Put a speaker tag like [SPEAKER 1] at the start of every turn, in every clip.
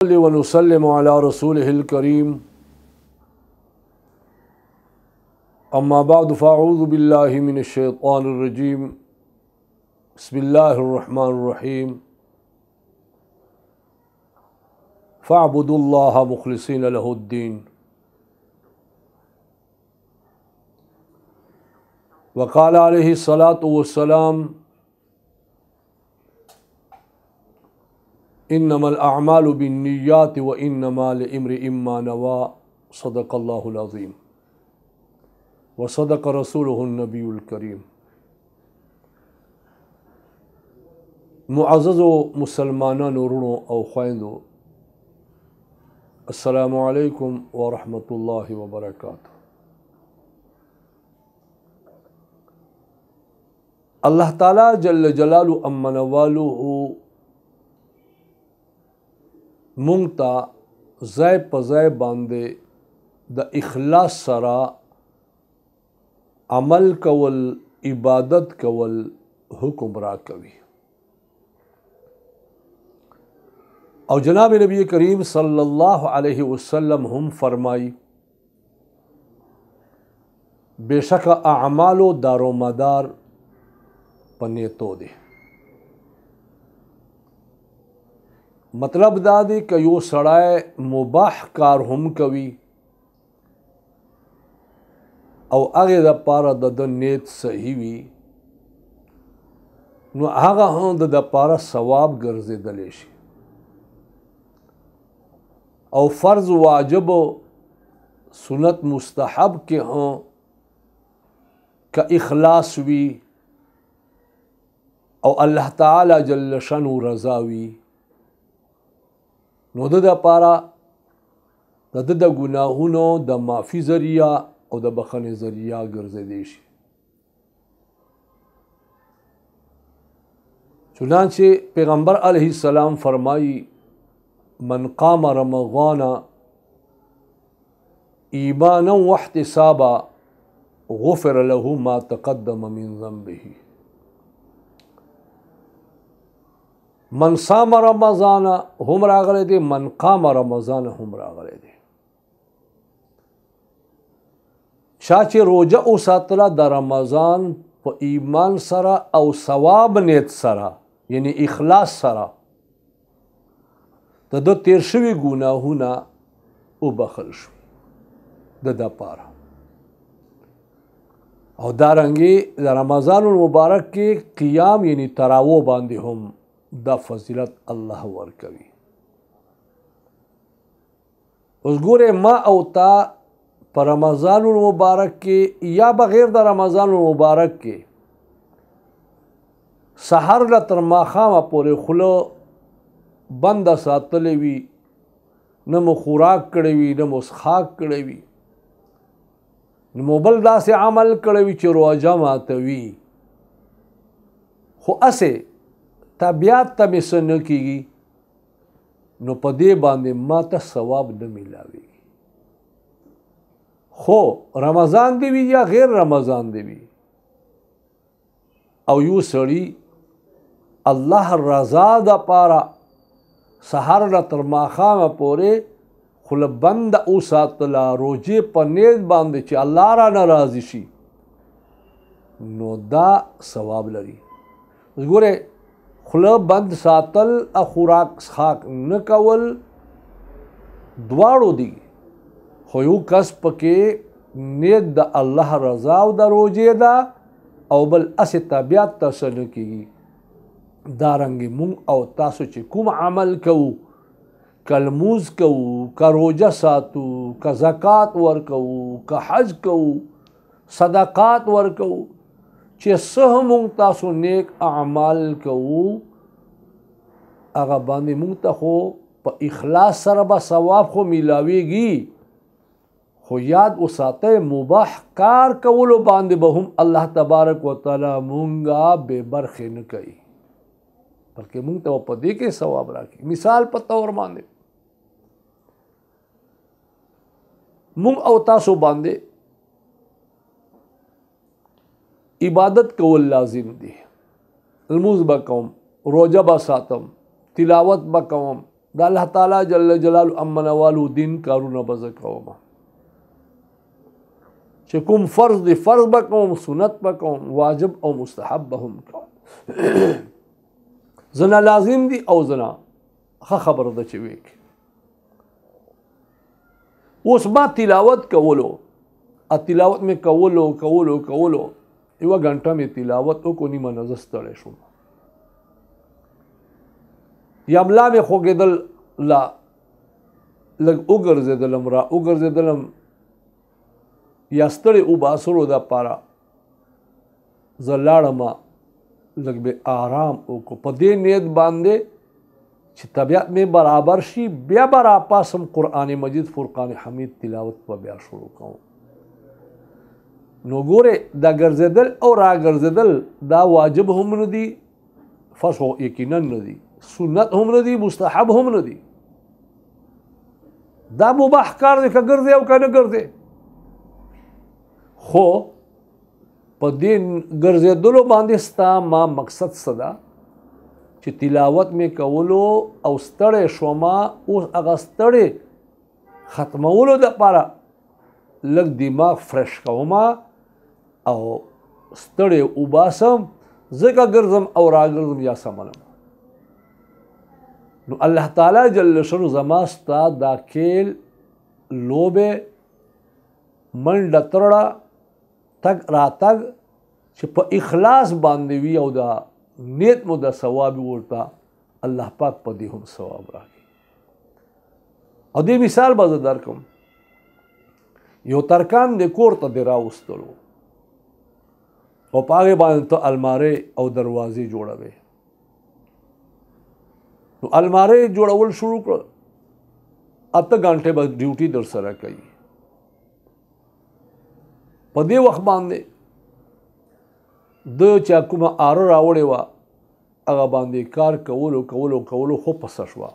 [SPEAKER 1] ونسلم على رسوله الكريم أما بعد فأعوذ بالله من الشيطان الرجيم بسم الله الرحمن الرحيم فاعبدوا الله مخلصين له الدين وقال عليه الصلاة والسلام إنما الأعمال بالنيات وإنما لامرئ ما نوى صدق الله العظيم وصدق رسوله النبي الكريم. معززو مسلمانان ورونو او خويندو السلام علیکم ورحمۃ اللہ وبرکاتہ. اللہ تعالی جل جلالو امن والو مونگتا زای پزای باندې د اخلاص سرا عمل کول عبادت کول حکم را کوي او جناب نبی کریم صلی اللہ علیہ وسلم هم فرمائی بیشک اعمالو دارو مدار پنیتو دے. مطلب دا دی کہ یو سڑائے مباح کار هم کوي او هغه د پاره د نیت صحیح وي نو هغه هم د پاره ثواب ګرځیدلی شي او فرض واجب سنت مستحب کې هم که اخلاص وي او الله تعالی جل شانه رضا وي نو د پاره د ګناهونو د معافي ذریعہ او د بخنې ذریعہ ګرځېدی شي. چنانچہ پیغمبر علیہ السلام فرمائی من قام رمضان ایمانا واحتسابا غفر له ما تقدم من ذنبه. من صام رمضان هم راغلی دی، من قام رمضان هم راغلی دی. چا چې روجه وساتله د رمضان په ایمان سره او ثواب نیت سره یعنی اخلاص سره د ده تیر شوي ګناهونه وبخل شو د ده پاره. او دارنګې د رمضان المبارک کې قیام یعنی تراوو باندې هم دا فضیلت الله ورکوي. اوس ګوره ما او تا پر رمضان المبارک کې یا بغیر د رمضان المبارک کې سحر له تر ماښامه پورې خوله بنده ساتلې وي، نه مو خوراک کړی وي نه مو څښاک کړی وي، نو مو بل داسې عمل کړی وي چې روژه ماتوي، خو هسې طبیعت ته مې څه نه کېږي نو په دې باندې ما ته ثواب نه میلاویږي. خو رمضان دی وي یا غیر رمضان دی وي او یو سړي الله رضا د پاره سحر نه تر ماښامه پورې خوله بنده وساتله روجې په نیت باندې چې الله را نه راضي شي نو دا ثواب لري. ګوره خوله بند ساتل او خوراک څښاک نه کول دواړو دي، خو یو کس پکې نیت د الله رضا او د روجې ده او بل اسې طبیعت ته څه نه کېږي. دارنګې مونږ او تاسو چې کوم عمل کوو، که لمونځ کوو، که روجه ساتو، که زکات ورکوو، که حج کوو، صدقات ورکوو، چې څه هم مونږ تاسو نیک اعمال کوو هغه باندې مونږ ته خو په اخلاص سره به ثواب خو میلاویږي، خو یاد وساتئ مباح کار کولو باندې به هم الله تبارک وتعالی مونږه بې برخې نه کوي بلکې مونږ ته په دې کې ثواب راکړي. مثال په طور باندې مونږ او تاسو باندې عبادت کول لازم دی. لمونځ به کوم، روجه به ساتم، تلاوت به کوم، دا الله تعالی جل جلاله امنوالو دین کارونه بزه کوم چې کوم فرض دی فرض به کوم سنت به کوم واجب او مستحب به هم کوم زنا لازم دی او زنا خبر ده چې ویک اوس ما تلاوت کولو تلاوت مې کولو یوه غنټه مې تلاوت وکړو نیمه نه زه ستړی شوم یا ملا مې خوږېدل لا لږ وګرځېدلم یا ستړی وباسلو دپاره زه لاړم لږ به آرام وکړو په دې نیت باندې چې طبیعت مې برابر شي بیا به راپاسم قرآن مجید فرقان حمید تلاوت به بیا شروع کوم نو ګورې دا ګرځېدل او راګرځېدل دا واجب هم نه دي فرض یقینا نه دي سنت هم نه دي مستحب هم نه دي دا مباح کار دی که ګرځې او که نه ګرځې خو په دې ګرځېدلو باندې ستا ما مقصد څه ده چې تلاوت مې کولو او ستړی شومه اوس هغه ستړی ختمولو دپاره لږ دماغ فرش کومه او ستړی وباسم ځکه ګرځم او راګرځم یا سمنم نو الله تعالی جل شانه زما ستا دا کیل لوبې منډه ترړه تګ راتګ چې په اخلاص باندې وي او دا نیت مو د ثواب ورته الله پاک په دې هم ثواب راکړي او دې مثال به زه درکړم یو ترکان د کور ته دې راوستلو او په هغې باندې ته المارۍ او دروازې جوړوې نو المارۍ جوړول شروع کړه 8 غنټې به ډیوټي در سره کوي په دې وخت باندې د چا کومه آره راوړې وه هغه باندې کار کولو خو پسه شوه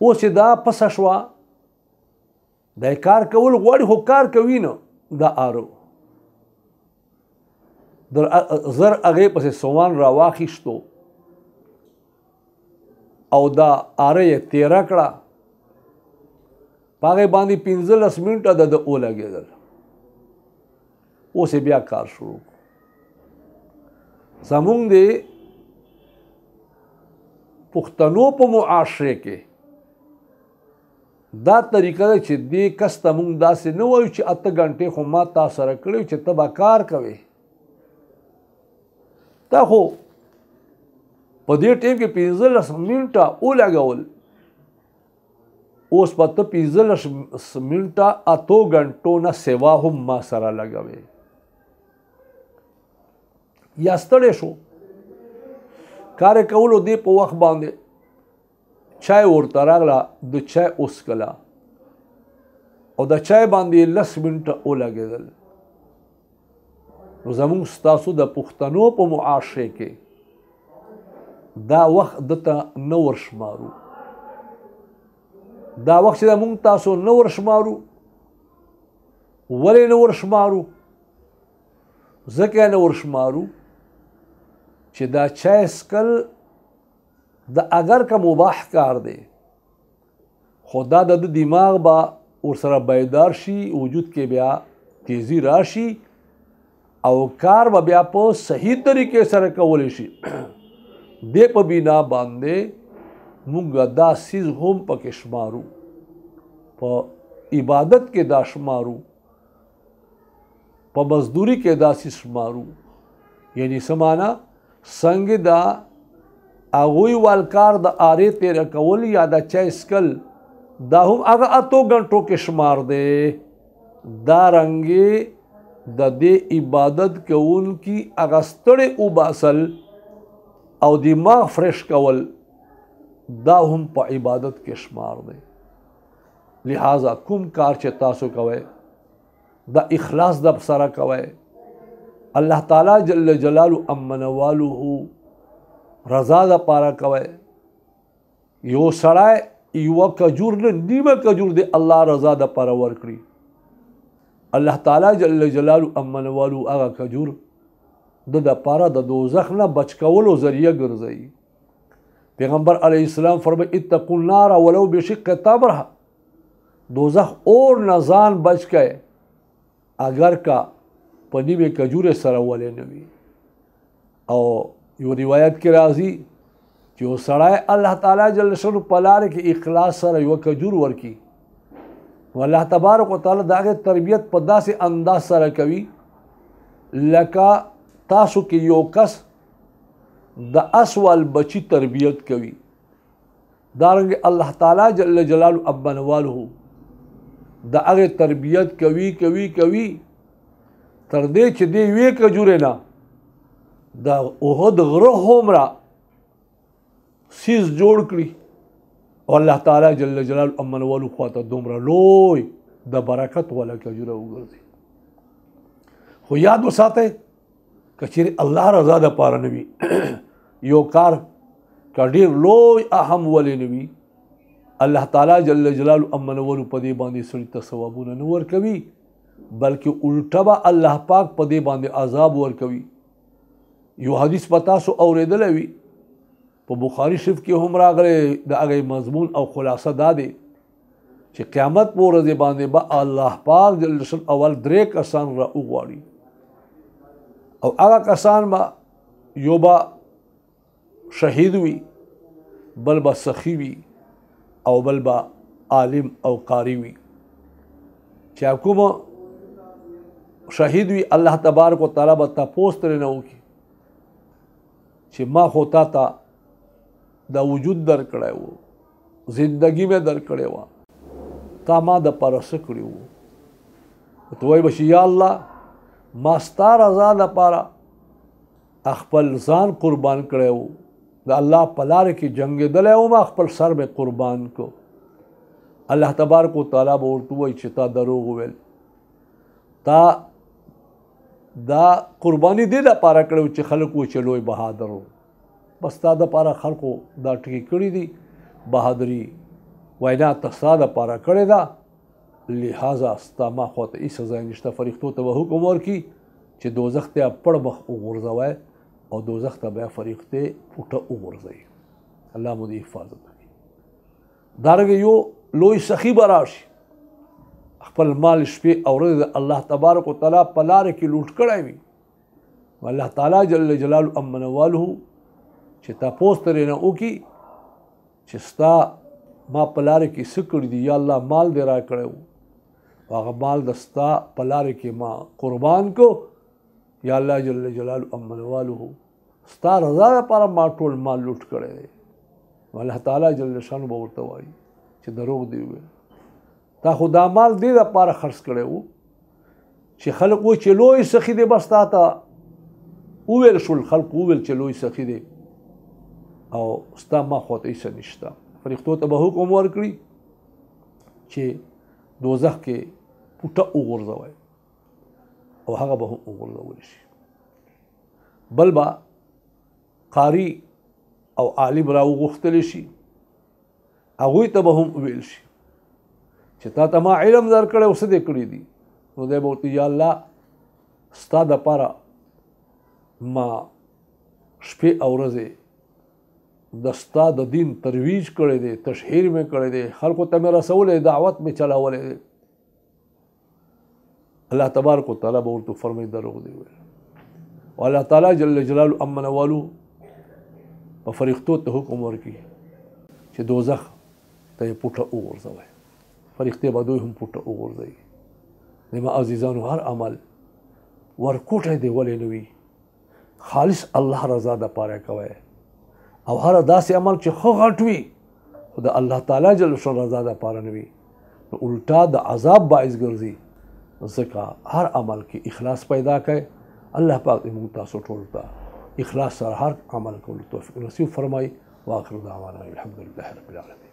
[SPEAKER 1] اوس چې دا پسه شوه دا کار کول غواړي خو کار کوي نه دا آره زر هغې پسې سوان راواخیستو او دا آره یې تیره کړه په هغې باندې 15 منټه د ولګېدل اوس یې بیا کار شروع زمونږ د پښتنو په معاشره کې دا طریقه ده چې دې کس ته مونږ داسې نه وایو چې 8 غنټې خو ما تا سره کړی چې ته به کار کوې تا خو په دې ټیم کې 15 منټه ولګول اوس په ته 15 منټه 8 غنټو نه سوا هم ما سره لګوې یا ستړی شو کار کولو دې په وخت باندې چای ورته راغله د چای وڅښله او د چای باندې 10 منټه ولګېدل نو زموږ ستاسو د پښتنو په معاشره کې دا وخت دته نه ورشمارو دا وخت چې موږ تاسو نه ورشمارو ولې نه ورشمارو ځکه نه ورشمارو چې دا چای څښل د اگر که مباح کار دی خو دا د دماغ به ورسره بیدار شي وجود کې بیا تیزی راشي او کار به بیا په صحیح طریقې سره کولی شي دې په بنا باندې موږ دا سیز هم پکې شمارو په عبادت کې دا شمارو په مزدوري کې دا سیز شمارو یعنی سمانا څنګه دا هغوی والکار د آرې تیره کول یا د چای څښل دا هم هغه 8 غنټو کې شمار دی دا رنګې د دې عبادت کوونکي هغه ستړی وباسل او دماغ فرش کول دا هم په عبادت کې شمار دی لہذا کوم کار چې تاسو کوئ دا اخلاص د سره کوئ الله تعالی جل جلاله امنوالو رضا د پاره کوئ یو سړی یوه کجور نه نیمه کجور دی الله رضا د پاره ورکړي الله تعالی جل جلاله امنوالو هغه کجور د پاره د دوزخ نه بچ کولو ذریعہ ګرځي پیغمبر علیہ السلام فرمائے اتقوا النار ولو بشق تمرہ، دوزخ اور نزان بچ گئے اگر کا پنی میں کجور سره ولې نه وي. او یو روایت کې راځي چې یو سړی الله تعالی جل شانه په لاره کې اخلاص سره یو کجور ورکي، نو الله تبارک وتعالی د هغې تربیت په داسې انداز سره کوي لکه تاسو کې یو کس د اسوال بچی تربیت کوي. دارنګه الله تعالی جل جلاله ابنواله د هغې تربیت کوي کوي کوي تر دې چې دې یوې کجورې نه د احد غره هومره سیز جوړ کړي او الله تعالی جل جلاله امنوالو خواته دومره لوی د برکت والا کجوره وګرځي. خو یاد وساتئ که چیرې الله رضا دپاره نه وي یو کار که ډېر لوی اهم ولې نه وي، الله تعالی جل جلاله امنولو په دې باندې سړي ته ثوابونه نه ورکوي بلکې الټه به الله پاک په دې باندې عذاب ورکوي. یو حدیث به تاسو اورېدلی وي، په بخاري شریف کې هم راغلی، د هغې مضمون او خلاصه دا دی چې قیامت په ورځې باندې به الله پاک جل جلاله اول 3 کسان را وغواړي او هغه کسان به یو به شهید وي، بل به سخي وي او بل به عالم او قاری وي. چې کوم شهید وي الله تبارک وتعالی به تپوس ترې نه وکړي چې ما خو تا ته دا وجود درکړی و، زندگی مې درکړې وه، تا ما دپاره څه کړي وو؟ ته وایي به چې یا الله ما ستا رضا دپاره خپل ځان قربان کړی و، د الله په لاره کې جنګېدلی وم، خپل سر مې قربان کو. الله تبارک وتعالی به ورته وایي چې تا دروغ وویل، تا دا قرباني دې دپاره کړی و چې خلک و چې لوی بهادر و، بس تا دپاره خلکو دا ټکي کړي دي بهادري وینا ته ستا دپاره کړې ده، لہذا ستا ما خواته هېڅ ځای نشته. فرښتو ته به حکم ورکړي چې دوزخ ته پړ مخ وغورځوئ او دوزخ ته بیا فرښتې پوټه وغورځوي. الله مو دې حفاظت وکړي. دارنګه یو لوی سخي به راشي، خپل مال شپې او ورځې د الله تبارک وتعالی په لاره کې لوټ کړی وي، الله تعالی جل جلاله امنواله چې تپوس ترې نه وکړي چې ستا ما په لاره کې څه کړي دي، یا الله مال دې را کړی و، هغه مال د ستا په لاره کې ما قربان کو، یا الله جل جلاله امنواله ستا رضا لپاره ما ټول مال لوټ کړی دی. الله تعالی جل شانه به ورته وایي چې دروغ دې وویل، تا خو دا مال دې دپاره خرڅ کړی و چې خلک وایي چې لوی سخي دی، بس تا ته وویل شول، خلق وویل چې لوی سخي دی او ستا ما خواته هېڅ نشته. فرښتو ته به حکم ورکړي چې دوزخ کې پوټه وغورځوئ او هغه به هم وغورځولی شي. بل به قاري او عالم را وغوښتلی شي، هغوی ته به هم وویل شي چې تا ته ما علم درکړی او څه دې کړي دي، نو دی به ورته یا الله ستا دپاره ما شپې او ورځې د ستا د دین ترویج کړی دی، تشهیر مې کړی دی، خلکو ته مې رسولی، دعوت مې چلولی دی. الله تبارک وتعالی به ورته فرمایي دروغ دی ویل. او الله تعالی جل جلاله امنوالو په فرښتو ته حکم ورکړي چې دوزخ ته یې پوټه وغورځوئ، فرښتې به دوی هم پوټه وغورځوي. زما عزیزانو هر عمل ورکوټی دی ولې نه وي، خالص الله رضا دپاره کوئ، او هر داسې عمل چې ښه غټ وي خو د الله تعالی جل شانه رضا دپاره نه وي نو الټا د عذاب باعث ګرځي. ځکه هر عمل کې اخلاص پیدا کړئ. الله پاک دې موږ تاسو ټولو ته اخلاص سره هر عمل کولو توفیق نصیب فرمایي. واخر دعوانا الحمد لله رب العالمین.